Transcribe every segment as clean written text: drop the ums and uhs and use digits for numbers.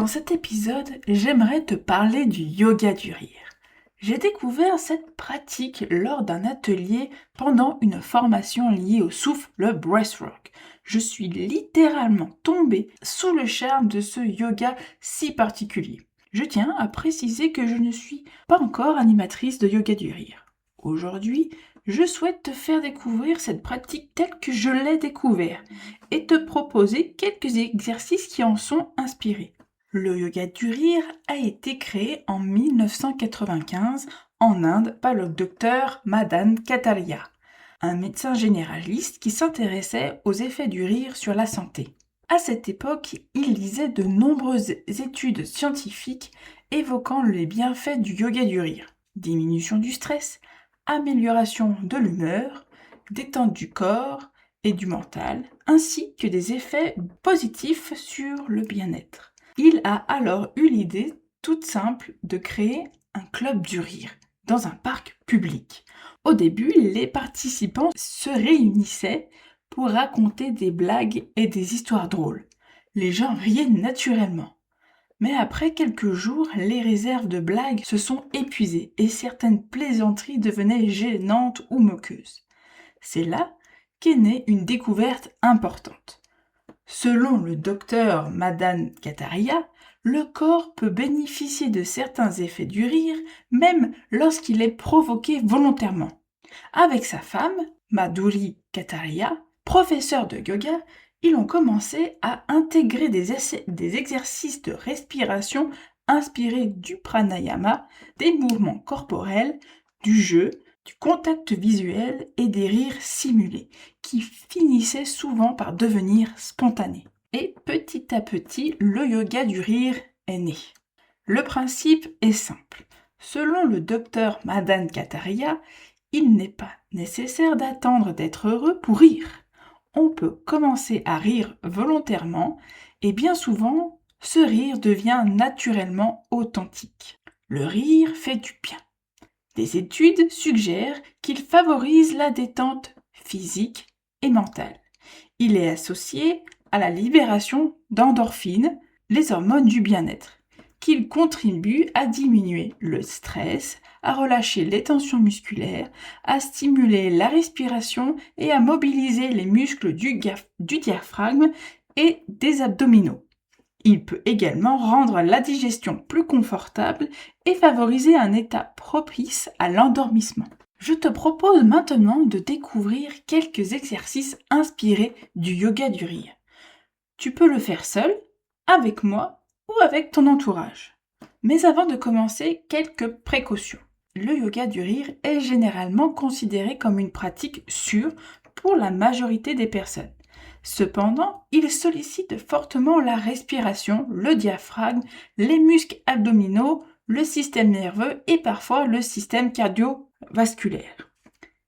Dans cet épisode, j'aimerais te parler du yoga du rire. J'ai découvert cette pratique lors d'un atelier pendant une formation liée au souffle, le breathwork. Je suis littéralement tombée sous le charme de ce yoga si particulier. Je tiens à préciser que je ne suis pas encore animatrice de yoga du rire. Aujourd'hui, je souhaite te faire découvrir cette pratique telle que je l'ai découverte et te proposer quelques exercices qui en sont inspirés. Le yoga du rire a été créé en 1995 en Inde par le docteur Madan Kataria, un médecin généraliste qui s'intéressait aux effets du rire sur la santé. À cette époque, il lisait de nombreuses études scientifiques évoquant les bienfaits du yoga du rire. Diminution du stress, amélioration de l'humeur, détente du corps et du mental, ainsi que des effets positifs sur le bien-être. Il a alors eu l'idée toute simple de créer un club du rire dans un parc public. Au début, les participants se réunissaient pour raconter des blagues et des histoires drôles. Les gens riaient naturellement. Mais après quelques jours, les réserves de blagues se sont épuisées et certaines plaisanteries devenaient gênantes ou moqueuses. C'est là qu'est née une découverte importante. Selon le docteur Madan Kataria, le corps peut bénéficier de certains effets du rire, même lorsqu'il est provoqué volontairement. Avec sa femme, Madhuri Kataria, professeure de yoga, ils ont commencé à intégrer des exercices de respiration inspirés du pranayama, des mouvements corporels, du jeu, du contact visuel et des rires simulés, qui finissaient souvent par devenir spontanés. Et petit à petit, le yoga du rire est né. Le principe est simple. Selon le docteur Madan Kataria, il n'est pas nécessaire d'attendre d'être heureux pour rire. On peut commencer à rire volontairement et bien souvent, ce rire devient naturellement authentique. Le rire fait du bien. Des études suggèrent qu'il favorise la détente physique et mentale. Il est associé à la libération d'endorphines, les hormones du bien-être, qu'il contribue à diminuer le stress, à relâcher les tensions musculaires, à stimuler la respiration et à mobiliser les muscles du diaphragme et des abdominaux. Il peut également rendre la digestion plus confortable et favoriser un état propice à l'endormissement. Je te propose maintenant de découvrir quelques exercices inspirés du yoga du rire. Tu peux le faire seul, avec moi ou avec ton entourage. Mais avant de commencer, quelques précautions. Le yoga du rire est généralement considéré comme une pratique sûre pour la majorité des personnes. Cependant, il sollicite fortement la respiration, le diaphragme, les muscles abdominaux, le système nerveux et parfois le système cardiovasculaire.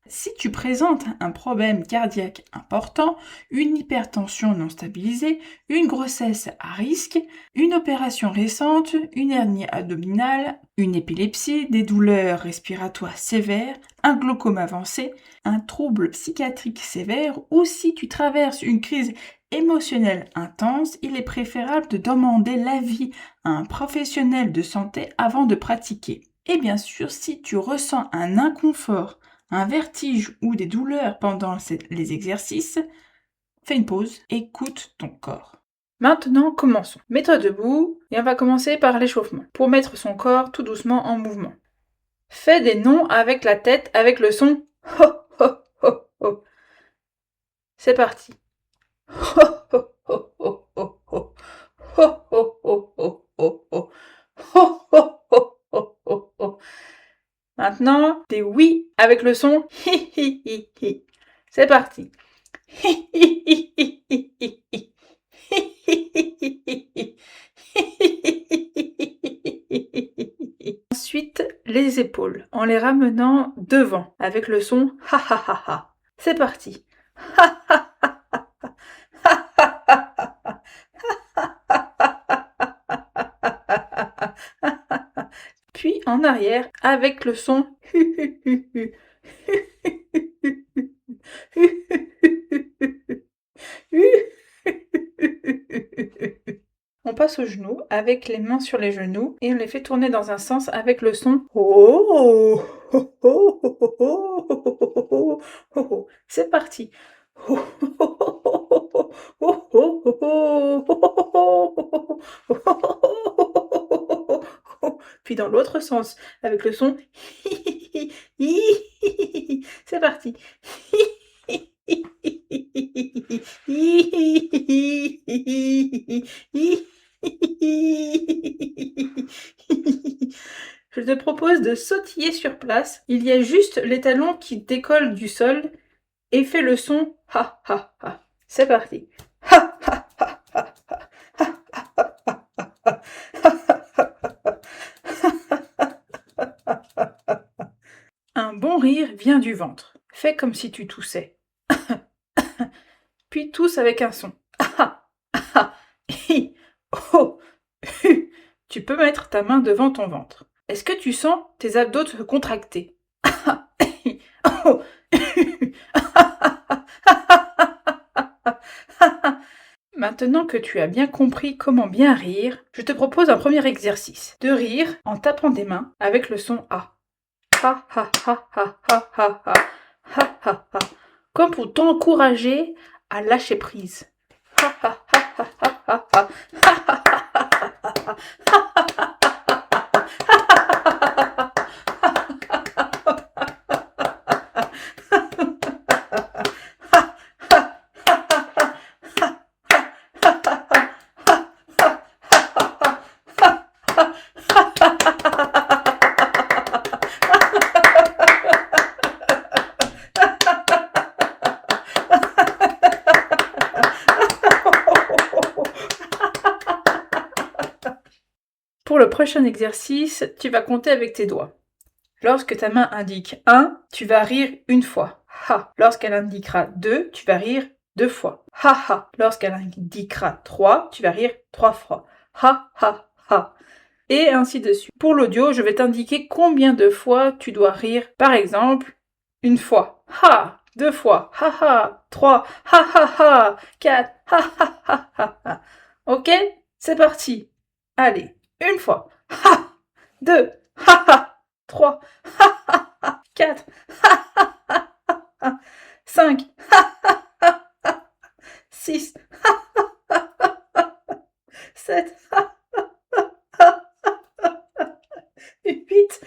Si tu présentes un problème cardiaque important, une hypertension non stabilisée, une grossesse à risque, une opération récente, une hernie abdominale, une épilepsie, des douleurs respiratoires sévères, un glaucome avancé, un trouble psychiatrique sévère ou si tu traverses une crise émotionnelle intense, il est préférable de demander l'avis à un professionnel de santé avant de pratiquer. Et bien sûr, si tu ressens un inconfort, un vertige ou des douleurs pendant les exercices, fais une pause, écoute ton corps. Maintenant, commençons. Mets-toi debout et on va commencer par l'échauffement, pour mettre son corps tout doucement en mouvement. Fais des noms avec la tête avec le son ho ho ho ho. C'est parti. Ho ho ho ho ho ho. Ho ho ho ho ho ho. Ho ho ho ho ho ho. Maintenant, des oui avec le son hi hi hi hi. C'est parti. Hi hi hi hi hi hi hi. Hi hi hi hi hi hi. Ensuite, les épaules en les ramenant devant avec le son ha ha ha ha. C'est parti. Ha ha ha ha. Ha ha ha ha. Puis en arrière avec le son hu hu hu hu. On On passe aux genoux avec les mains sur les genoux et on les fait tourner dans un sens avec le son oh, oh, oh, oh, oh, oh, oh, oh, oh, oh, oh. C'est parti. Puis dans l'autre sens avec le son c'est parti. Je te propose de sautiller sur place. Il y a juste les talons qui décollent du sol et fais le son ha ha ha. C'est parti. Ha ha ha ha ha. Un bon rire vient du ventre. Fais comme si tu toussais. Puis tousse avec un son. Ah, ah, hi, oh, hu. Tu peux mettre ta main devant ton ventre. Est-ce que tu sens tes abdos se contracter? Ah, hi, oh, hu. Maintenant que tu as bien compris comment bien rire, je te propose un premier exercice. De rire en tapant des mains avec le son A. Ha ha ha ha ha ha ha ha ha ha. Comme pour t'encourager à lâcher prise. Ha ha ha ha ha ha ha ha ha Pour le prochain exercice, tu vas compter avec tes doigts. Lorsque ta main indique 1, tu vas rire une fois. Ha. Lorsqu'elle indiquera 2, tu vas rire 2 fois. Ha ha. Lorsqu'elle indiquera 3, tu vas rire 3 fois. Ha ha ha. Et ainsi de suite. Pour l'audio, je vais t'indiquer combien de fois tu dois rire. Par exemple, une fois. Ha. 2 fois. Ha ha. 3. Ha ha ha. 4. Ha ha ha ha ha. Ok? C'est parti. Allez. Une fois. Ha. 2. Ha ha. 3. Ha ha ha. 4. Ha ha ha ha. 5. Ha ha ha ha. 6. Ha ha ha ha. 7. Ha ha ha ha. 8.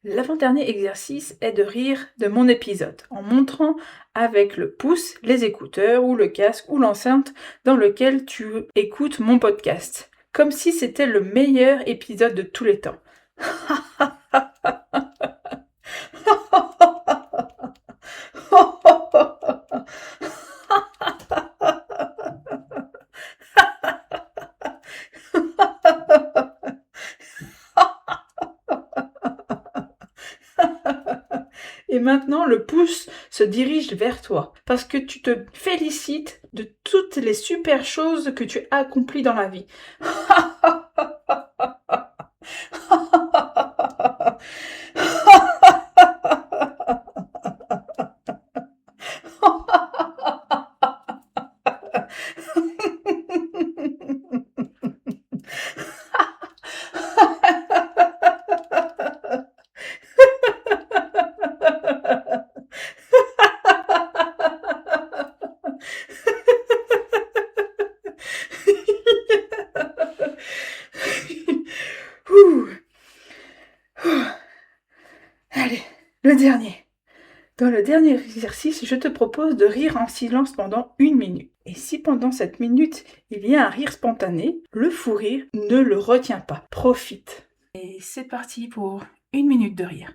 L'avant-dernier exercice est de rire de mon épisode en montrant avec le pouce les écouteurs ou le casque ou l'enceinte dans lequel tu écoutes mon podcast, comme si c'était le meilleur épisode de tous les temps. Et maintenant, le pouce se dirige vers toi parce que tu te félicites de toutes les super choses que tu as accomplies dans la vie. Allez, le dernier. Dans le dernier exercice, je te propose de rire en silence pendant 1 minute. Et si pendant cette minute, il y a un rire spontané, le fou rire, ne le retiens pas. Profite. Et c'est parti pour 1 minute de rire.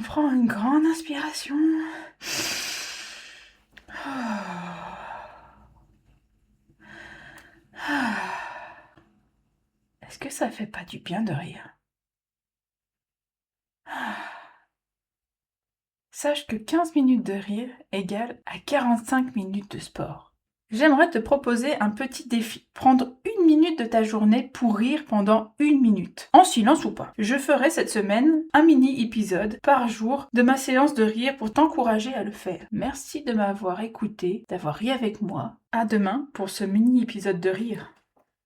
prends une grande inspiration. Est-ce que ça fait pas du bien de rire? Sache que 15 minutes de rire égale à 45 minutes de sport. J'aimerais te proposer un petit défi. Prendre 1 minute de ta journée pour rire pendant 1 minute. En silence ou pas. Je ferai cette semaine un mini-épisode par jour de ma séance de rire pour t'encourager à le faire. Merci de m'avoir écouté, d'avoir ri avec moi. À demain pour ce mini-épisode de rire.